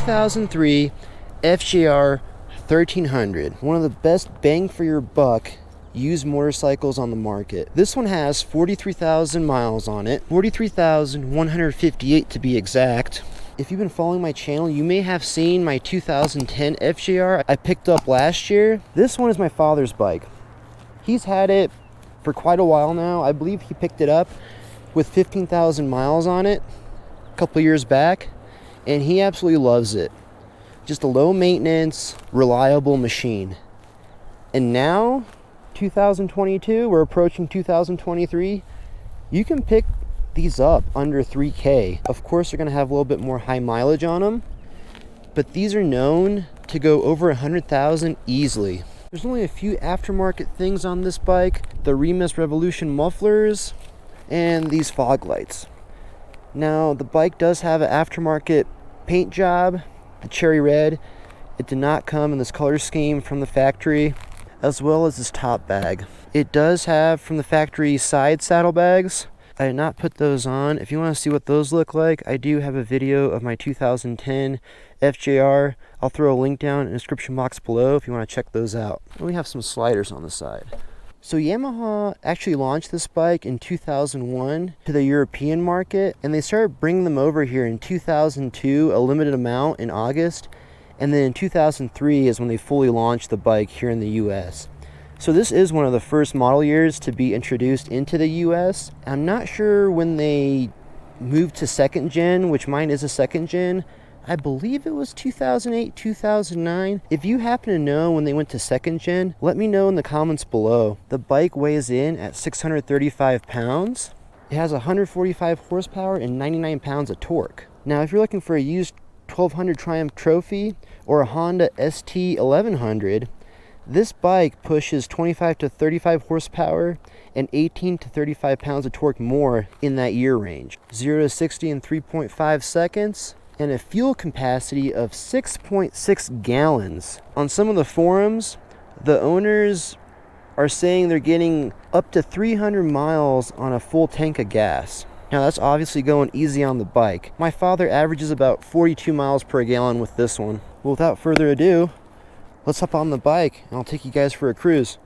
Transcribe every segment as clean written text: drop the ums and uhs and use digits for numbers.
2003 FJR1300, one of the best bang for your buck used motorcycles on the market. This one has 43,000 miles on it, 43,158 to be exact. If you've been following my channel, you may have seen my 2010 FJR I picked up last year. This one is my father's bike. He's had it for quite a while now. I believe he picked it up with 15,000 miles on it a couple years back, and he absolutely loves it. Just a low maintenance, reliable machine. And now, 2022, we're approaching 2023, you can pick these up under 3K. Of course, they're gonna have a little bit more high mileage on them, but these are known to go over 100,000 easily. There's only a few aftermarket things on this bike: the Remus Revolution mufflers and these fog lights. Now, the bike does have an aftermarket paint job, the cherry red. It did not come in this color scheme from the factory, as well as this top bag. It does have from the factory side saddlebags. I did not put those on. If you want to see what those look like, I do have a video of my 2010 FJR. I'll throw a link down in the description box below if you want to check those out. And we have some sliders on the side. So Yamaha actually launched this bike in 2001 to the European market, and they started bringing them over here in 2002, a limited amount in August, and then in 2003 is when they fully launched the bike here in the US. So this is one of the first model years to be introduced into the US. I'm not sure when they moved to second gen, which mine is a second gen. I believe it was 2008, 2009. If you happen to know when they went to second gen, let me know in the comments below. The bike weighs in at 635 pounds. It has 145 horsepower and 99 pounds of torque. Now, if you're looking for a used 1200 Triumph Trophy or a Honda ST1100, this bike pushes 25 to 35 horsepower and 18 to 35 pounds of torque more in that year range. 0 to 60 in 3.5 seconds, and a fuel capacity of 6.6 gallons. On some of the forums, the owners are saying they're getting up to 300 miles on a full tank of gas. Now, that's obviously going easy on the bike. My father averages about 42 miles per gallon with this one. Well, without further ado, let's hop on the bike and I'll take you guys for a cruise.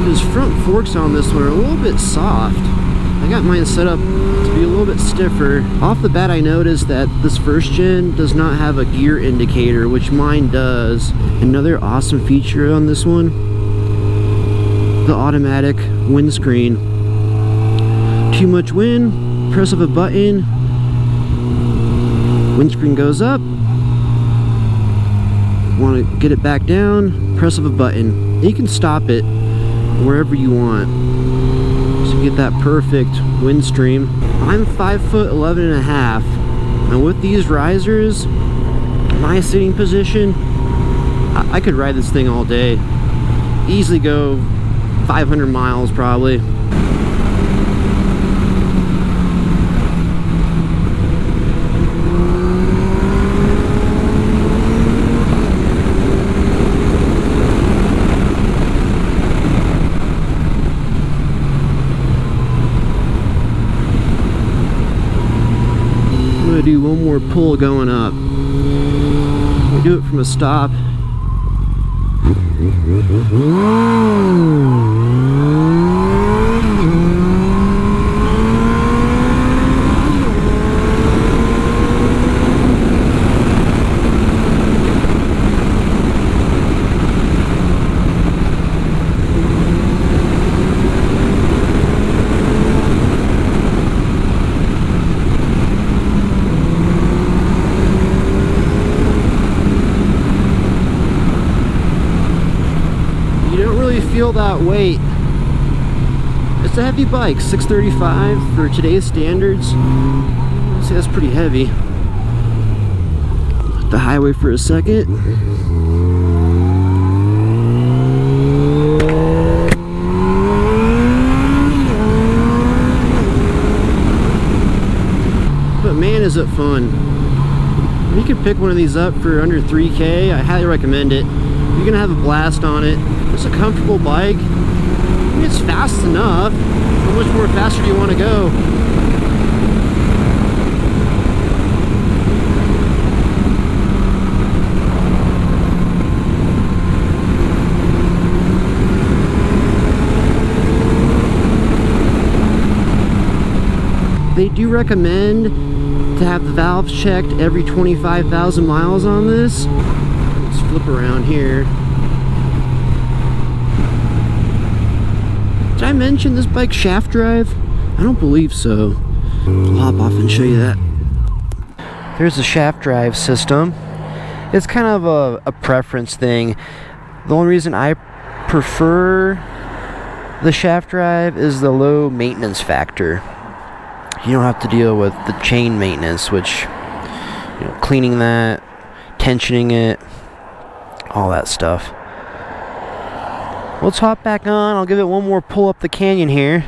His front forks on this one are a little bit soft. I got mine set up to be a little bit stiffer. Off the bat, I noticed that this first gen does not have a gear indicator, which mine does. Another awesome feature on this one, the automatic windscreen. Too much wind, press of a button, windscreen goes up. Want to get it back down, press of a button. You can stop it wherever you want. Get that perfect wind stream. I'm 5'11" and a half, and with these risers, my sitting position, I could ride this thing all day. Easily go 500 miles probably. Do one more pull going up. We do it from a stop. Feel that weight. It's a heavy bike, 635 for today's standards. I'd say that's pretty heavy. Hit the highway for a second. fun. You could pick one of these up for under $3K. I highly recommend it. You're gonna have a blast on it. It's a comfortable bike. I mean, it's fast enough. How much more faster do you want to go? They do recommend to have the valves checked every 25,000 miles on this. Let's flip around here. Did I mention this bike shaft drive? I don't believe so. I'll hop off and show you that. There's the shaft drive system. It's kind of a preference thing. The only reason I prefer the shaft drive is the low maintenance factor. You don't have to deal with the chain maintenance, which, you know, cleaning that, tensioning it, all that stuff. Let's hop back on. I'll give it one more pull up the canyon here.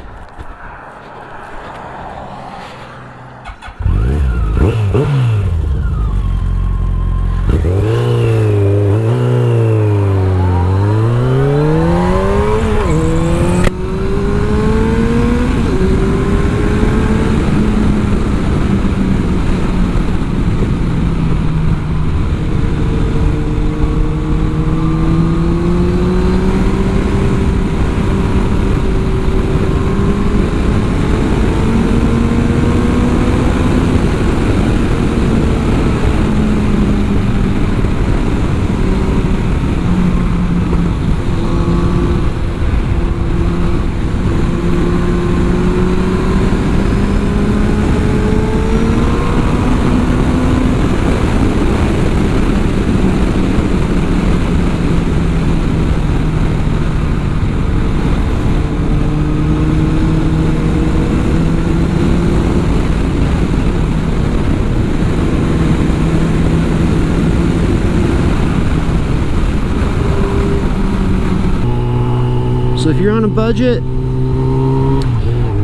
So if you're on a budget,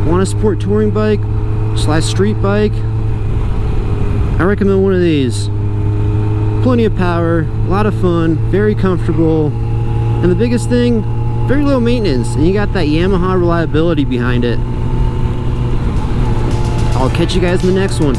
want a sport touring bike / street bike, I recommend one of these. Plenty of power, a lot of fun, very comfortable, and the biggest thing, very low maintenance, and you got that Yamaha reliability behind it. I'll catch you guys in the next one.